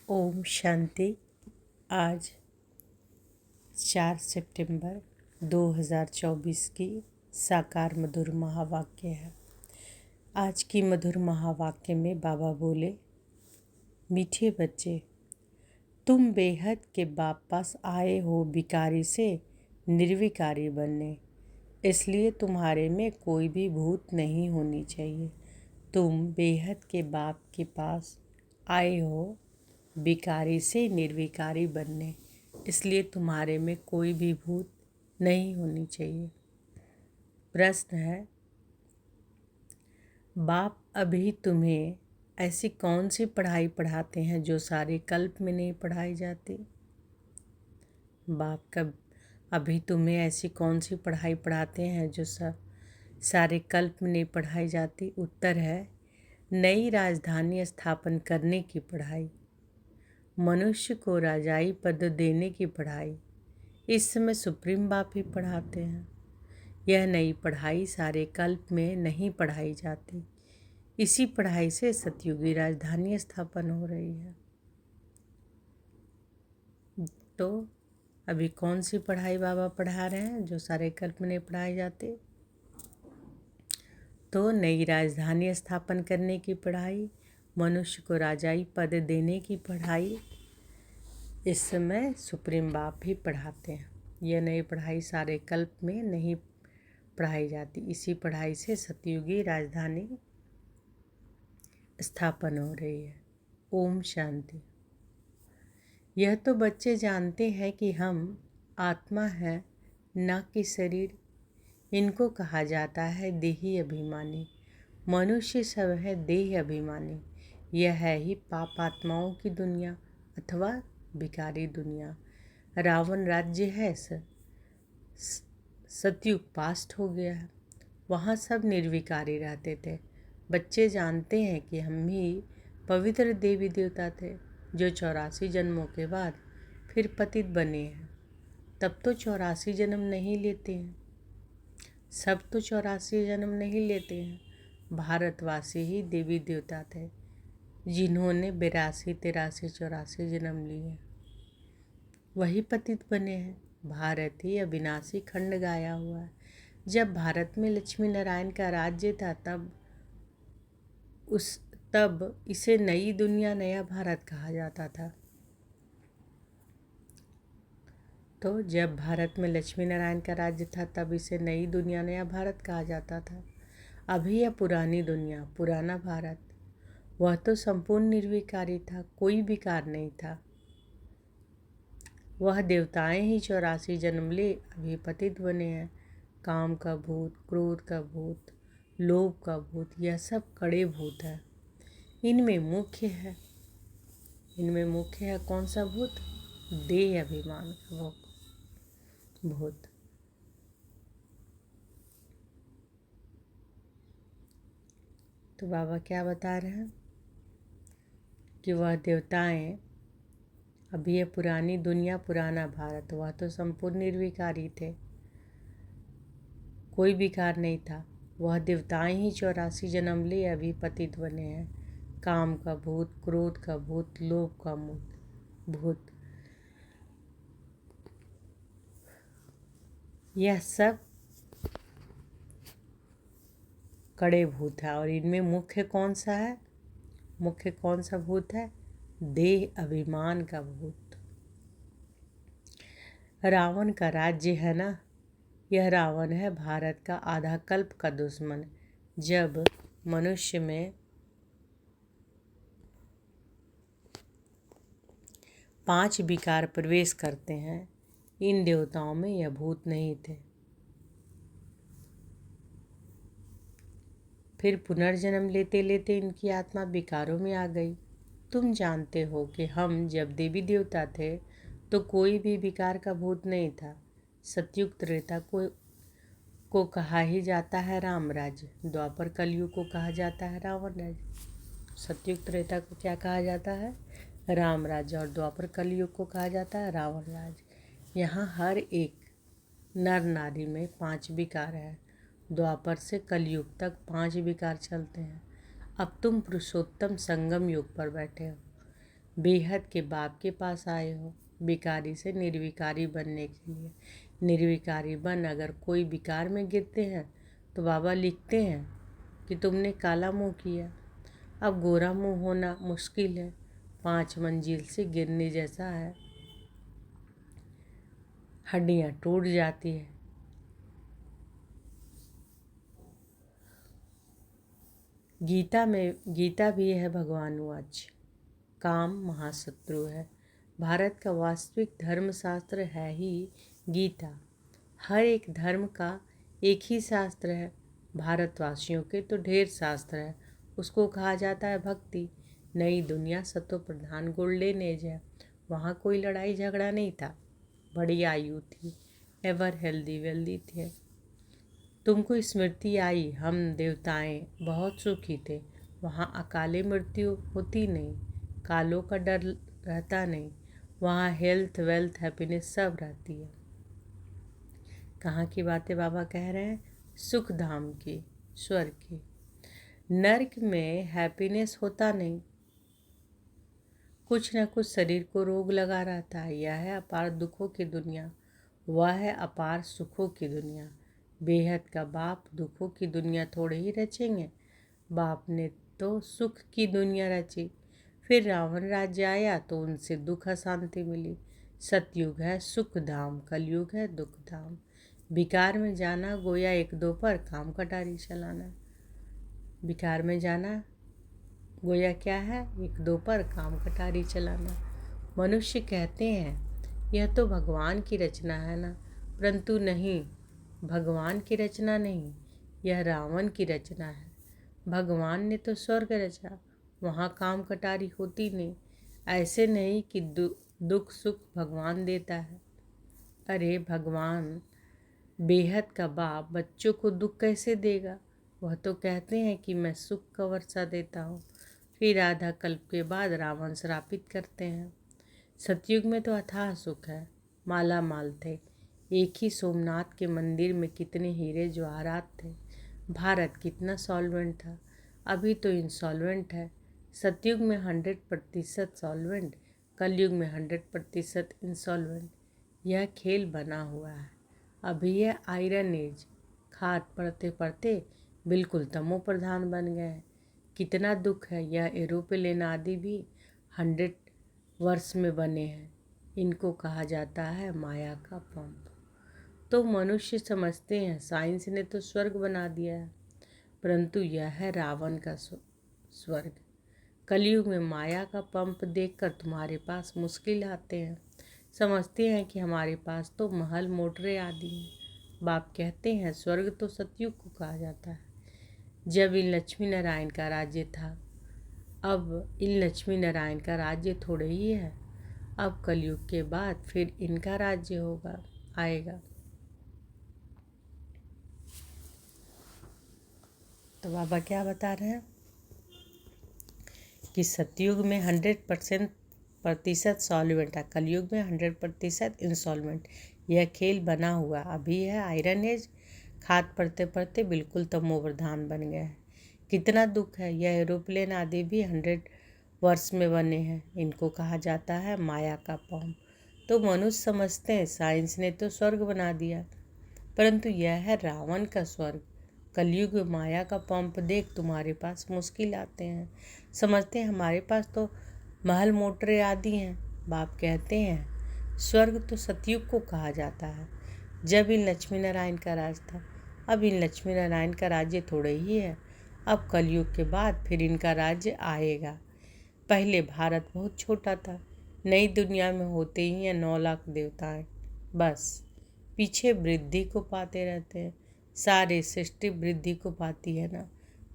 ओम शांति। आज 4 सितंबर 2024 की साकार मधुर महावाक्य है। आज की मधुर महावाक्य में बाबा बोले, मीठे बच्चे, तुम बेहद के वापस आए हो भिखारी से निर्विकारी बनने, इसलिए तुम्हारे में कोई भी भूत नहीं होनी चाहिए। तुम बेहद के बाप के पास आए हो विकारी से निर्विकारी बनने, इसलिए तुम्हारे में कोई भी भूत नहीं होनी चाहिए। प्रश्न है, बाप अभी तुम्हें ऐसी कौन सी पढ़ाई पढ़ाते हैं जो सारे कल्प में नहीं पढ़ाई जाती? बाप कब अभी तुम्हें ऐसी कौन सी पढ़ाई पढ़ाते हैं जो सारे कल्प में नहीं पढ़ाई जाती? उत्तर है, नई राजधानी स्थापन करने की पढ़ाई, मनुष्य को राजाई पद देने की पढ़ाई इस समय सुप्रीम बाप ही पढ़ाते हैं। यह नई पढ़ाई सारे कल्प में नहीं पढ़ाई जाती। इसी पढ़ाई से सतयुगी राजधानी स्थापन हो रही है। तो अभी कौन सी पढ़ाई बाबा पढ़ा रहे हैं जो सारे कल्प में नहीं पढ़ाई जाती? तो नई राजधानी स्थापन करने की पढ़ाई, मनुष्य को राजाई पद देने की पढ़ाई इस समय सुप्रीम बाप ही पढ़ाते हैं। यह नई पढ़ाई सारे कल्प में नहीं पढ़ाई जाती। इसी पढ़ाई से सतयुगी राजधानी स्थापन हो रही है। ओम शांति। यह तो बच्चे जानते हैं कि हम आत्मा है, न कि शरीर। इनको कहा जाता है देही अभिमानी। मनुष्य सब है देह अभिमानी। यह है ही पाप आत्माओं की दुनिया अथवा भिखारी दुनिया। रावण राज्य है, सतयुग पास्ट हो गया है। वहाँ सब निर्विकारी रहते थे। बच्चे जानते हैं कि हम ही पवित्र देवी देवता थे जो 84 जन्मों के बाद फिर पतित बने हैं। तब तो 84 जन्म नहीं लेते हैं, सब तो 84 जन्म नहीं लेते हैं। भारतवासी ही देवी देवता थे जिन्होंने 82, 83, 84 जन्म लिए, वही पतित बने हैं। भारत ही अविनाशी खंड गाया हुआ है। जब भारत में लक्ष्मी नारायण का राज्य था तब इसे नई दुनिया नया भारत कहा जाता था। तो जब भारत में लक्ष्मी नारायण का राज्य था तब इसे नई दुनिया नया भारत कहा जाता था। अभी यह पुरानी दुनिया पुराना भारत, वह तो संपूर्ण निर्विकारी था, कोई विकार नहीं था। वह देवताएं ही 84 जन्म ले अभी पतित बने हैं। काम का भूत, क्रोध का भूत, लोभ का भूत, यह सब कड़े भूत है। इनमें मुख्य है कौन सा भूत? देह अभिमान का भूत। तो बाबा क्या बता रहे हैं कि वह देवताएं, अभी यह पुरानी दुनिया पुराना भारत, वह तो संपूर्ण निर्विकारी थे, कोई विकार नहीं था। वह देवताएं ही 84 जन्म ले अभी पतित बने हैं। काम का भूत, क्रोध का भूत, लोभ का भूत, यह सब कड़े भूत है। और इनमें मुख्य कौन सा है? मुख्य कौन सा भूत है? देह अभिमान का भूत। रावण का राज्य है ना, यह रावण है भारत का आधा कल्प का दुश्मन। जब मनुष्य में 5 विकार प्रवेश करते हैं, इन देवताओं में यह भूत नहीं थे। फिर पुनर्जन्म लेते लेते इनकी आत्मा विकारों में आ गई। तुम जानते हो कि हम जब देवी देवता थे तो कोई भी विकार का भूत नहीं था। सतयुग त्रेता को कहा ही जाता है राम राज्य, द्वापर कलयुग को कहा जाता है रावण राज्य। सतयुग त्रेता को क्या कहा जाता है? राम राज्य। और द्वापर कलयुग को कहा जाता है रावण राज्य। यहाँ हर एक नर नारी में 5 विकार है। द्वापर से कलयुग तक 5 विकार चलते हैं। अब तुम पुरुषोत्तम संगम युग पर बैठे हो। बेहद के बाप के पास आए हो विकारी से निर्विकारी बनने के लिए। निर्विकारी बन। अगर कोई विकार में गिरते हैं तो बाबा लिखते हैं कि तुमने काला मुंह किया। अब गोरा मुंह होना मुश्किल है, 5 मंजिल से गिरने जैसा है, हड्डियां टूट जाती है। गीता भी है भगवान वाच। काम महाशत्रु है। भारत का वास्तविक धर्मशास्त्र है ही गीता। हर एक धर्म का एक ही शास्त्र है। भारतवासियों के तो ढेर शास्त्र है। उसको कहा जाता है भक्ति। नई दुनिया सतो प्रधान गोल्डन एज है। वहाँ कोई लड़ाई झगड़ा नहीं था। बड़ी आयु थी। एवर हेल्दी वेल्दी थे। तुमको स्मृति आई हम देवताएं बहुत सुखी थे। वहाँ अकाले मृत्यु होती नहीं, कालों का डर रहता नहीं। वहाँ हेल्थ वेल्थ हैप्पीनेस सब रहती है। कहाँ की बातें बाबा कह रहे हैं? सुख धाम की, स्वर्ग की। नर्क में हैप्पीनेस होता नहीं, कुछ न कुछ शरीर को रोग लगा रहता है। यह है अपार दुखों की दुनिया, वह है अपार सुखों की दुनिया। बेहद का बाप दुखों की दुनिया थोड़े ही रचेंगे। बाप ने तो सुख की दुनिया रची। फिर रावण राज्य आया तो उनसे दुख अशांति मिली। सतयुग है सुख धाम, कलयुग है दुख धाम। विकार में जाना गोया 1-2 पर काम कटारी चलाना। विकार में जाना गोया क्या है? 1-2 पर काम कटारी चलाना। मनुष्य कहते हैं यह तो भगवान की रचना है ना, परंतु नहीं, भगवान की रचना नहीं, यह रावण की रचना है। भगवान ने तो स्वर्ग रचा, वहाँ काम कटारी होती नहीं। ऐसे नहीं कि दुख सुख भगवान देता है। अरे भगवान बेहद का बाप बच्चों को दुख कैसे देगा? वह तो कहते हैं कि मैं सुख का वर्षा देता हूँ। फिर आधा कल्प के बाद रावण श्रापित करते हैं। सतयुग में तो अथाह सुख है, माला माल थे। एक ही सोमनाथ के मंदिर में कितने हीरे जवाहरात थे। भारत कितना सॉल्वेंट था, अभी तो इंसॉल्वेंट है। सतयुग में 100% सॉल्वेंट, कलयुग में 100% इंसॉल्वेंट। यह खेल बना हुआ है। अभी यह आयरन एज, खाद पढ़ते पढ़ते बिल्कुल तमो प्रधान बन गए हैं। कितना दुख है। यह एरोप्लेन आदि भी 100 वर्ष में बने हैं। इनको कहा जाता है माया का पंप। तो मनुष्य समझते हैं साइंस ने तो स्वर्ग बना दिया है, परंतु यह है रावण का स्वर्ग। कलयुग में माया का पंप देखकर तुम्हारे पास मुश्किल आते हैं। समझते हैं कि हमारे पास तो महल मोटरें आदि हैं। बाप कहते हैं स्वर्ग तो सतयुग को कहा जाता है, जब इन लक्ष्मी नारायण का राज्य था। अब इन लक्ष्मी नारायण का राज्य थोड़े ही है। अब कलयुग के बाद फिर इनका राज्य होगा, आएगा। तो बाबा क्या बता रहे हैं कि सतयुग में 100% सॉल्वेंट है, कलयुग में 100% इंसॉल्वेंट। यह खेल बना हुआ अभी है आयरन एज। खाद पढ़ते पढ़ते बिल्कुल तमो प्रधान बन गए हैं। कितना दुख है। यह एरोप्लेन आदि भी 100 वर्ष में बने हैं। इनको कहा जाता है माया का पंप। तो मनुष्य समझते हैं साइंस ने तो स्वर्ग बना दिया, परंतु यह है रावण का स्वर्ग। कलयुग में माया का पंप देख तुम्हारे पास मुश्किल आते हैं। समझते हैं हमारे पास तो महल मोटरें आदि हैं। बाप कहते हैं स्वर्ग तो सतयुग को कहा जाता है, जब इन लक्ष्मी नारायण का राज था। अब इन लक्ष्मी नारायण का राज्य थोड़े ही है। अब कलयुग के बाद फिर इनका राज्य आएगा। पहले भारत बहुत छोटा था। नई दुनिया में होते ही हैं 9 लाख देवताएं। बस पीछे वृद्धि को पाते रहते हैं। सारे सृष्टि वृद्धि को पाती है ना।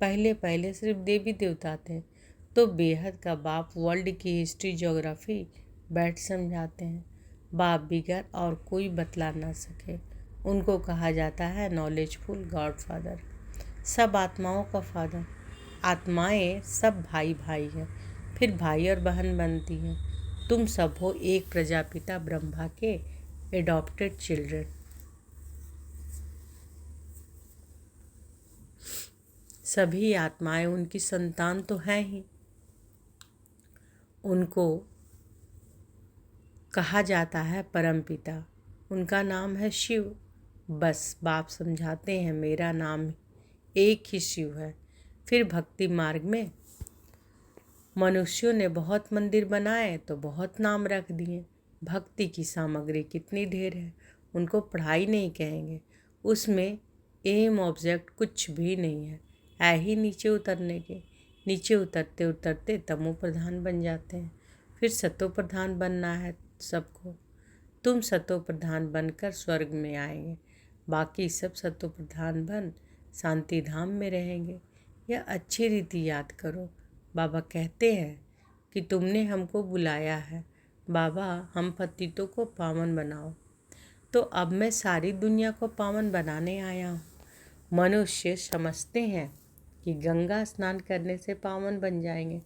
पहले पहले सिर्फ देवी देवता थे। तो बेहद का बाप वर्ल्ड की हिस्ट्री ज्योग्राफी बैठ समझाते हैं। बाप बिगर और कोई बतला ना सके। उनको कहा जाता है नॉलेजफुल गॉड फादर, सब आत्माओं का फादर। आत्माएं सब भाई भाई हैं, फिर भाई और बहन बनती हैं। तुम सब हो एक प्रजापिता ब्रह्मा के एडॉप्टेड चिल्ड्रन। सभी आत्माएं उनकी संतान तो हैं ही। उनको कहा जाता है परमपिता, उनका नाम है शिव। बस बाप समझाते हैं मेरा नाम एक ही शिव है। फिर भक्ति मार्ग में मनुष्यों ने बहुत मंदिर बनाए तो बहुत नाम रख दिए। भक्ति की सामग्री कितनी ढेर है, उनको पढ़ाई नहीं कहेंगे। उसमें एम ऑब्जेक्ट कुछ भी नहीं है ही नीचे उतरने के। नीचे उतरते उतरते तमो प्रधान बन जाते हैं। फिर सतो प्रधान बनना है सबको। तुम सतो प्रधान बनकर स्वर्ग में आएंगे, बाकी सब सतो प्रधान बन शांति धाम में रहेंगे। यह अच्छी रीति याद करो। बाबा कहते हैं कि तुमने हमको बुलाया है, बाबा हम पतितों को पावन बनाओ। तो अब मैं सारी दुनिया को पावन बनाने आया हूँ। मनुष्य समझते हैं कि गंगा स्नान करने से पावन बन जाएंगे।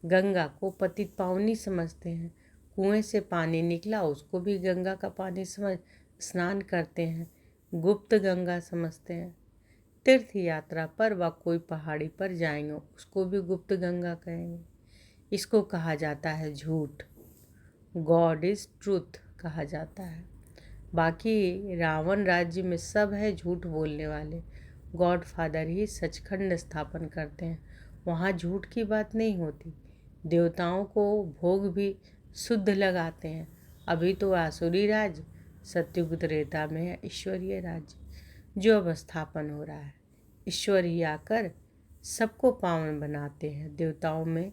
गंगा को पतित पावनी समझते हैं। कुएं से पानी निकला उसको भी गंगा का पानी समझ स्नान करते हैं, गुप्त गंगा समझते हैं। तीर्थ यात्रा पर व कोई पहाड़ी पर जाएंगे उसको भी गुप्त गंगा कहेंगे। इसको कहा जाता है झूठ। गॉड इज ट्रूथ कहा जाता है। बाकी रावण राज्य में सब है झूठ बोलने वाले। गॉड फादर ही सचखंड स्थापन करते हैं, वहाँ झूठ की बात नहीं होती। देवताओं को भोग भी शुद्ध लगाते हैं। अभी तो आसुरी राज, सत्युग त्रेता में है ईश्वरीय राज्य जो अब स्थापन हो रहा है। ईश्वर ही आकर सबको पावन बनाते हैं। देवताओं में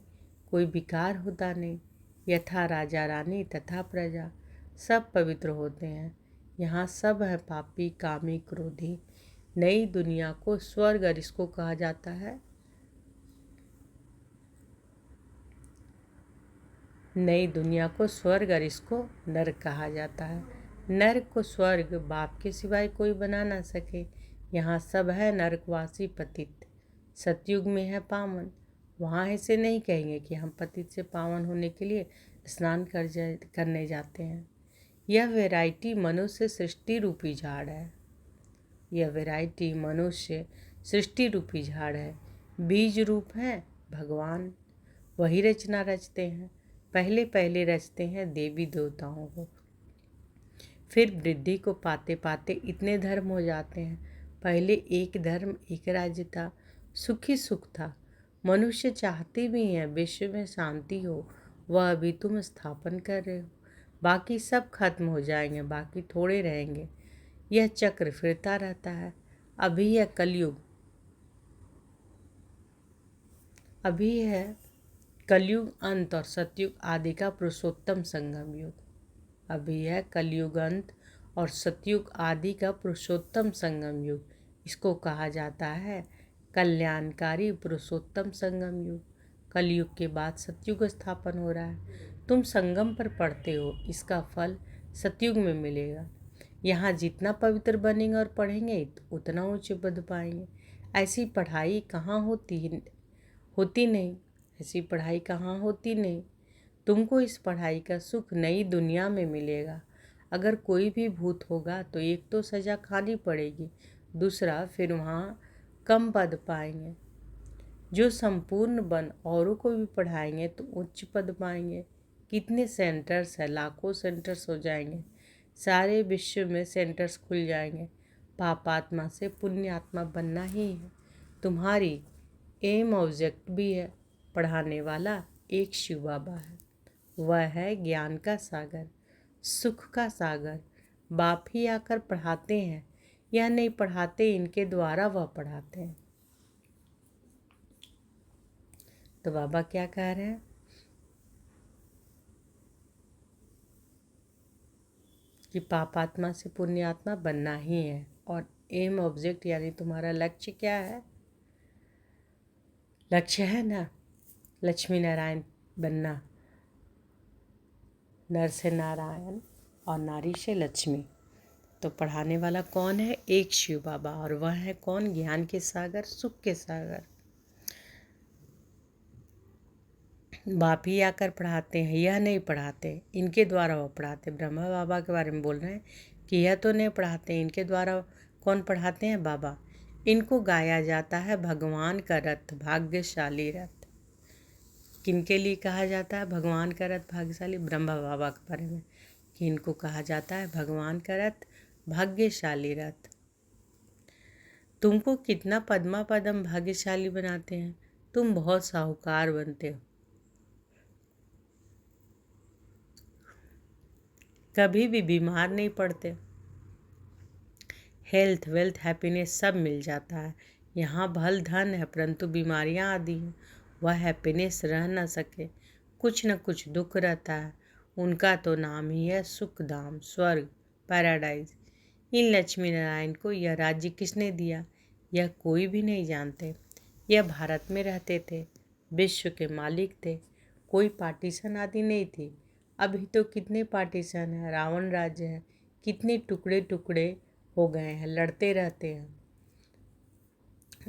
कोई विकार होता नहीं। यथा राजा रानी तथा प्रजा, सब पवित्र होते हैं। यहाँ सब है पापी, कामी, क्रोधी। नई दुनिया को स्वर्ग और इसको कहा जाता है। नई दुनिया को स्वर्ग और इसको नरक कहा जाता है। नरक को स्वर्ग बाप के सिवाय कोई बना ना सके। यहाँ सब है नरकवासी पतित। सतयुग में है पावन। वहाँ ऐसे नहीं कहेंगे कि हम पतित से पावन होने के लिए स्नान करने जाते हैं। यह वैरायटी मनुष्य सृष्टि रूपी झाड़ है। यह वैरायटी मनुष्य सृष्टि रूपी झाड़ है। बीज रूप है भगवान, वही रचना रचते हैं। पहले पहले रचते हैं देवी देवताओं को, फिर वृद्धि को पाते पाते इतने धर्म हो जाते हैं। पहले एक धर्म एक राज्य था, सुखी सुख था। मनुष्य चाहते भी हैं विश्व में शांति हो, वह अभी तुम स्थापन कर रहे हो। बाकी सब खत्म हो जाएंगे, बाकी थोड़े रहेंगे। यह चक्र फिरता रहता है। अभी यह कलयुग, अभी है कलयुग अंत और सतयुग आदि का पुरुषोत्तम संगम युग। अभी है कलयुग अंत और सतयुग आदि का पुरुषोत्तम संगम युग। इसको कहा जाता है कल्याणकारी पुरुषोत्तम संगम युग। कलयुग के बाद सतयुग स्थापन हो रहा है। तुम संगम पर पढ़ते हो, इसका फल सतयुग में मिलेगा। यहाँ जितना पवित्र बनेंगे और पढ़ेंगे उतना ऊंचे पद पाएंगे। ऐसी पढ़ाई कहाँ होती नहीं। ऐसी पढ़ाई कहाँ होती नहीं। तुमको इस पढ़ाई का सुख नई दुनिया में मिलेगा। अगर कोई भी भूत होगा तो एक तो सज़ा खानी पड़ेगी, दूसरा फिर वहाँ कम पद पाएंगे। जो संपूर्ण बन औरों को भी पढ़ाएंगे तो उच्च पद पाएंगे। कितने सेंटर्स हैं, लाखों सेंटर्स हो जाएंगे। सारे विश्व में सेंटर्स खुल जाएंगे। पापात्मा से पुण्यात्मा बनना ही है। तुम्हारी एम ऑब्जेक्ट भी है। पढ़ाने वाला एक शिव बाबा है, वह है ज्ञान का सागर, सुख का सागर। बाप ही आकर पढ़ाते हैं। यह नहीं पढ़ाते, इनके द्वारा वह पढ़ाते हैं। तो बाबा क्या कह रहे हैं कि पापात्मा से पुण्यात्मा बनना ही है। और एम ऑब्जेक्ट यानी तुम्हारा लक्ष्य क्या है? लक्ष्य है ना लक्ष्मी नारायण बनना। नर से नारायण और नारी से लक्ष्मी। तो पढ़ाने वाला कौन है? एक शिव बाबा। और वह है कौन? ज्ञान के सागर, सुख के सागर। बाप ही आकर पढ़ाते हैं, यह नहीं पढ़ाते, इनके द्वारा वो पढ़ाते। ब्रह्मा बाबा के बारे में बोल रहे हैं कि यह तो नहीं पढ़ाते, इनके द्वारा कौन पढ़ाते हैं? बाबा। इनको गाया जाता है भगवान का रथ, भाग्यशाली रथ। किनके लिए कहा जाता है भगवान का रथ भाग्यशाली? ब्रह्मा बाबा के बारे में। कि इनको कहा जाता है भगवान का रथ, भाग्यशाली रथ। तुमको कितना पद्मा पदम भाग्यशाली बनाते हैं, तुम बहुत साहूकार बनते हो। कभी भी बीमार नहीं पड़ते। हेल्थ, वेल्थ, हैप्पीनेस सब मिल जाता है। यहाँ भल धन है परंतु बीमारियाँ आदि हैं। वह हैप्पीनेस रह न सके, कुछ न कुछ दुख रहता है। उनका तो नाम ही है सुख धाम, स्वर्ग, पैराडाइज। इन लक्ष्मी नारायण को यह राज्य किसने दिया, यह कोई भी नहीं जानते। यह भारत में रहते थे, विश्व के मालिक थे। कोई पार्टीशन आदि नहीं थी। अभी तो कितने पार्टीशन है, रावण राज्य है, कितने टुकड़े टुकड़े हो गए हैं, लड़ते रहते हैं।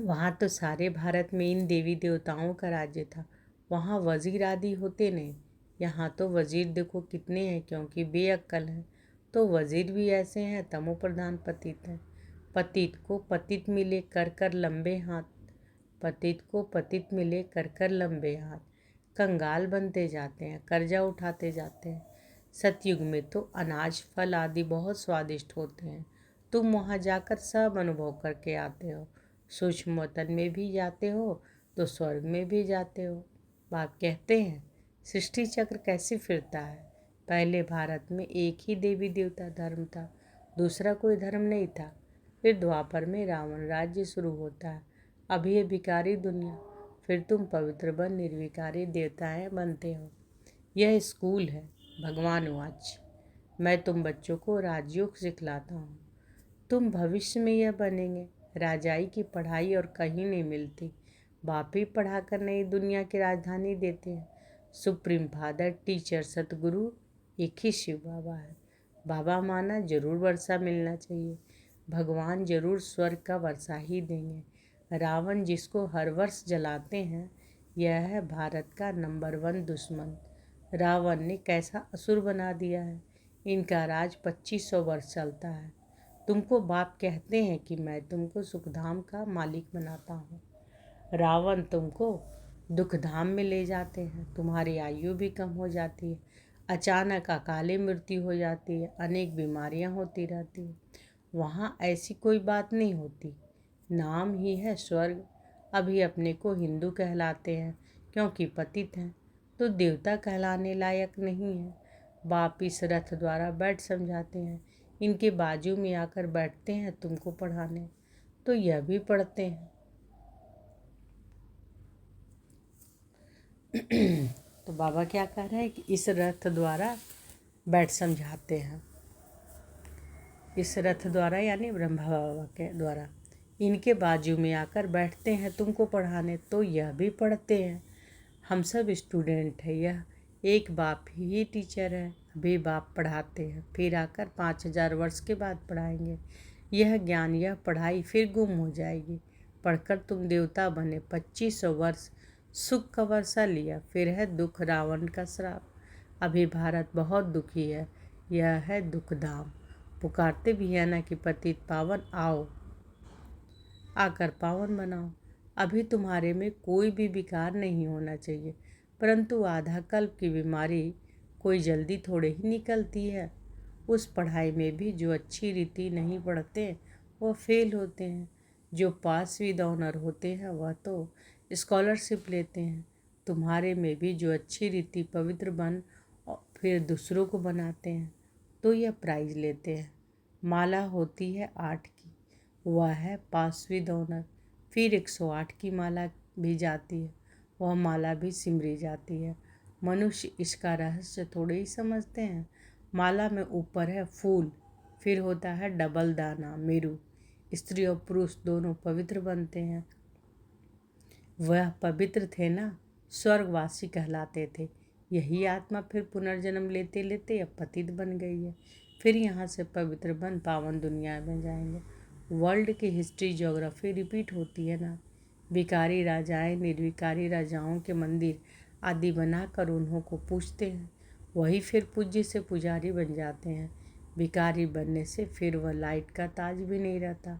वहाँ तो सारे भारत में इन देवी देवताओं का राज्य था। वहाँ वजीर आदि होते नहीं। यहाँ तो वजीर देखो कितने हैं, क्योंकि बेअक्ल हैं। तो वजीर भी ऐसे हैं, तमो प्रधान पतित हैं। पतित को पतित मिले कर कर लंबे हाथ, पतित को पतित मिले कर कर लंबे हाथ। कंगाल बनते जाते हैं, कर्जा उठाते जाते हैं। सतयुग में तो अनाज, फल आदि बहुत स्वादिष्ट होते हैं। तुम वहाँ जाकर सब अनुभव करके आते हो। सूक्ष्म वतन में भी जाते हो तो स्वर्ग में भी जाते हो। बाप कहते हैं सृष्टि चक्र कैसे फिरता है। पहले भारत में एक ही देवी देवता धर्म था, दूसरा कोई धर्म नहीं था। फिर द्वापर में रावण राज्य शुरू होता है। अभी ये भिकारी दुनिया, फिर तुम पवित्र बन निर्विकारी देवताएं बनते हो। यह स्कूल है। भगवान वाच, मैं तुम बच्चों को राजयोग सिखलाता हूँ। तुम भविष्य में यह बनेंगे। राजाई की पढ़ाई और कहीं नहीं मिलती। बाप ही पढ़ाकर नई दुनिया की राजधानी देते हैं। सुप्रीम फादर, टीचर, सतगुरु एक ही शिव बाबा है। बाबा माना जरूर वर्षा मिलना चाहिए। भगवान जरूर स्वर्ग का वर्षा ही देंगे। रावण जिसको हर वर्ष जलाते हैं, यह है भारत का नंबर 1 दुश्मन। रावण ने कैसा असुर बना दिया है। इनका राज 2500 वर्ष चलता है। तुमको बाप कहते हैं कि मैं तुमको सुखधाम का मालिक बनाता हूँ। रावण तुमको दुखधाम में ले जाते हैं। तुम्हारी आयु भी कम हो जाती है। अचानक अकाले मृत्यु हो जाती है। अनेक बीमारियाँ होती रहती है। वहाँ ऐसी कोई बात नहीं होती। नाम ही है स्वर्ग। अभी अपने को हिंदू कहलाते हैं क्योंकि पतित हैं, तो देवता कहलाने लायक नहीं है। बाप इस रथ द्वारा बैठ समझाते हैं। इनके बाजू में आकर बैठते हैं तुमको पढ़ाने, तो यह भी पढ़ते हैं। तो बाबा क्या कह रहे हैं कि इस रथ द्वारा बैठ समझाते हैं। इस रथ द्वारा यानी ब्रह्मा बाबा के द्वारा इनके बाजू में आकर बैठते हैं तुमको पढ़ाने, तो यह भी पढ़ते हैं। हम सब स्टूडेंट है। यह एक बाप ही टीचर है। अभी बाप पढ़ाते हैं, फिर आकर 5000 वर्ष के बाद पढ़ाएंगे। यह ज्ञान, यह पढ़ाई फिर गुम हो जाएगी। पढ़कर तुम देवता बने, 2500 वर्ष सुख का वर्षा लिया, फिर है दुख, रावण का श्राप। अभी भारत बहुत दुखी है। यह है दुखधाम। पुकारते भी है ना कि पतित पावन आओ, आकर पावन बनाओ। अभी तुम्हारे में कोई भी विकार नहीं होना चाहिए, परंतु आधा कल्प की बीमारी कोई जल्दी थोड़े ही निकलती है। उस पढ़ाई में भी जो अच्छी रीति नहीं पढ़ते वो फेल होते हैं। जो पास विद ऑनर होते हैं वह तो स्कॉलरशिप लेते हैं। तुम्हारे में भी जो अच्छी रीति पवित्र बन और फिर दूसरों को बनाते हैं तो यह प्राइज लेते हैं। माला होती है 8 की, वह है पास विद ऑनर। फिर 108 की माला भी जाती है, वह माला भी सिमरी जाती है। मनुष्य इसका रहस्य थोड़े ही समझते हैं। माला में ऊपर है फूल, फिर होता है डबल दाना मेरू। स्त्री और पुरुष दोनों पवित्र बनते हैं। वह पवित्र थे ना, स्वर्गवासी कहलाते थे। यही आत्मा फिर पुनर्जन्म लेते लेते अब पतित बन गई है। फिर यहाँ से पवित्र बन पावन दुनिया में जाएंगे। वर्ल्ड की हिस्ट्री, ज्योग्राफी रिपीट होती है ना। विकारी राजाएं निर्विकारी राजाओं के मंदिर आदि बनाकर उन्हों को पूजते हैं। वही फिर पूज्य से पुजारी बन जाते हैं। भिखारी बनने से फिर वह लाइट का ताज भी नहीं रहता।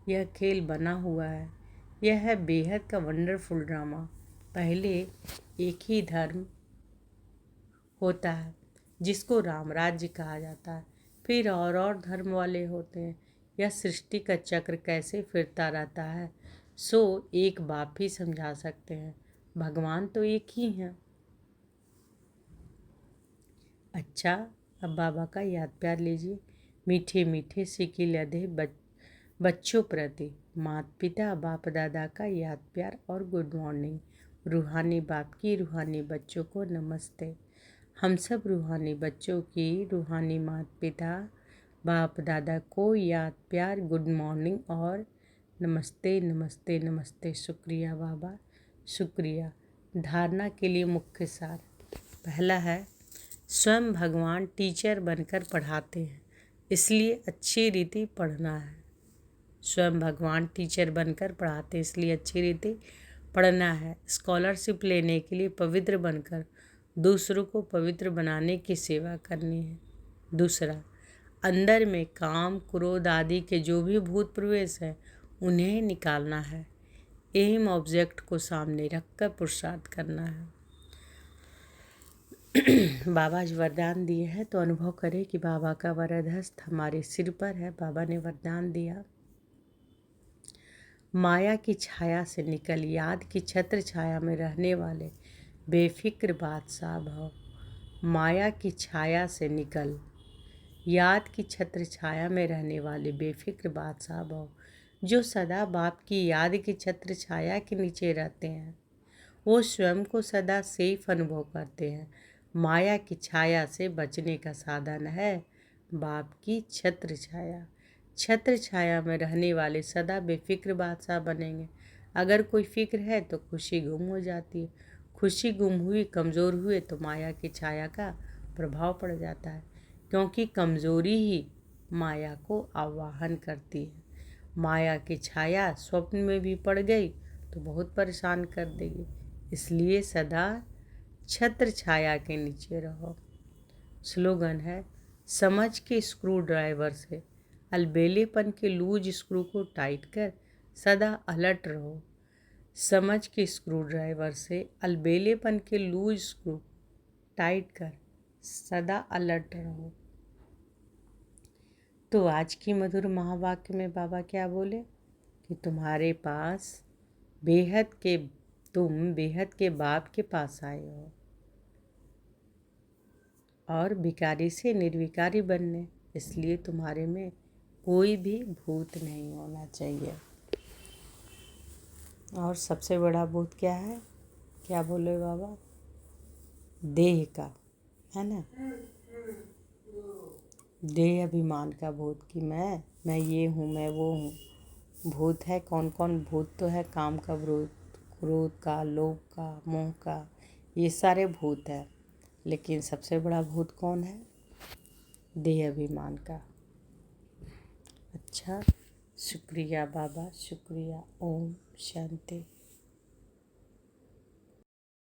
यह खेल बना हुआ है। यह है बेहद का वंडरफुल ड्रामा। पहले एक ही धर्म होता है, जिसको राम राज्य कहा जाता है। फिर और धर्म वाले होते हैं। यह सृष्टि का चक्र कैसे फिरता रहता है, सो एक बाप ही समझा सकते हैं। भगवान तो एक ही हैं। अच्छा, अब बाबा का याद प्यार लीजिए। मीठे मीठे सिकी लदे बच्चों प्रति माता पिता बाप दादा का याद प्यार और गुड मॉर्निंग। रूहानी बाप की रूहानी बच्चों को नमस्ते। हम सब रूहानी बच्चों की रूहानी माता पिता बाप दादा को याद प्यार, गुड मॉर्निंग और नमस्ते नमस्ते नमस्ते। शुक्रिया बाबा, शुक्रिया। धारणा के लिए मुख्य सार। पहला है, स्वयं भगवान टीचर बनकर पढ़ाते हैं, इसलिए अच्छी रीति पढ़ना है। स्वयं भगवान टीचर बनकर पढ़ाते हैं, इसलिए अच्छी रीति पढ़ना है। स्कॉलरशिप लेने के लिए पवित्र बनकर दूसरों को पवित्र बनाने की सेवा करनी है। दूसरा, अंदर में काम क्रोध आदि के जो भी भूत प्रवेश है उन्हें निकालना है। एम ऑब्जेक्ट को सामने रखकर पुरुषार्थ करना है। बाबा आज वरदान दिए हैं तो अनुभव करें कि बाबा का वरद हस्त हमारे सिर पर है। बाबा ने वरदान दिया, माया की छाया से निकल याद की छत्र छाया में रहने वाले बेफिक्र बादशाह भव। माया की छाया से निकल याद की छत्र छाया में रहने वाले बेफिक्र बादशाह भव, जो सदा बाप की याद की छत्र छाया के नीचे रहते हैं, वो स्वयं को सदा सेफ अनुभव करते हैं। माया की छाया से बचने का साधन है बाप की छत्र छाया। छत्र छाया में रहने वाले सदा बेफिक्र बादशाह बनेंगे। अगर कोई फिक्र है तो खुशी गुम हो जाती है। खुशी गुम हुई, कमज़ोर हुए तो माया की छाया का प्रभाव पड़ जाता है, क्योंकि कमज़ोरी ही माया को आवाहन करती है। माया की छाया स्वप्न में भी पड़ गई तो बहुत परेशान कर देगी, इसलिए सदा छत्र छाया के नीचे रहो। स्लोगन है, समझ के स्क्रू ड्राइवर से अलबेलेपन के लूज स्क्रू को टाइट कर सदा अलर्ट रहो। समझ के स्क्रू ड्राइवर से अलबेलेपन के लूज स्क्रू टाइट कर सदा अलर्ट रहो। तो आज की मधुर महावाक्य में बाबा क्या बोले कि तुम बेहद के बाप के पास आए हो और भिखारी से निर्विकारी बनने, इसलिए तुम्हारे में कोई भी भूत नहीं होना चाहिए। और सबसे बड़ा भूत क्या है, क्या बोले बाबा? देह का, है ना, देह अभिमान का भूत कि मैं ये हूँ, मैं वो हूँ। भूत है कौन कौन? भूत तो है काम का भूत, क्रोध का, लोभ का, मोह का, ये सारे भूत है। लेकिन सबसे बड़ा भूत कौन है? देह अभिमान का। अच्छा, शुक्रिया बाबा, शुक्रिया। ओम शांति।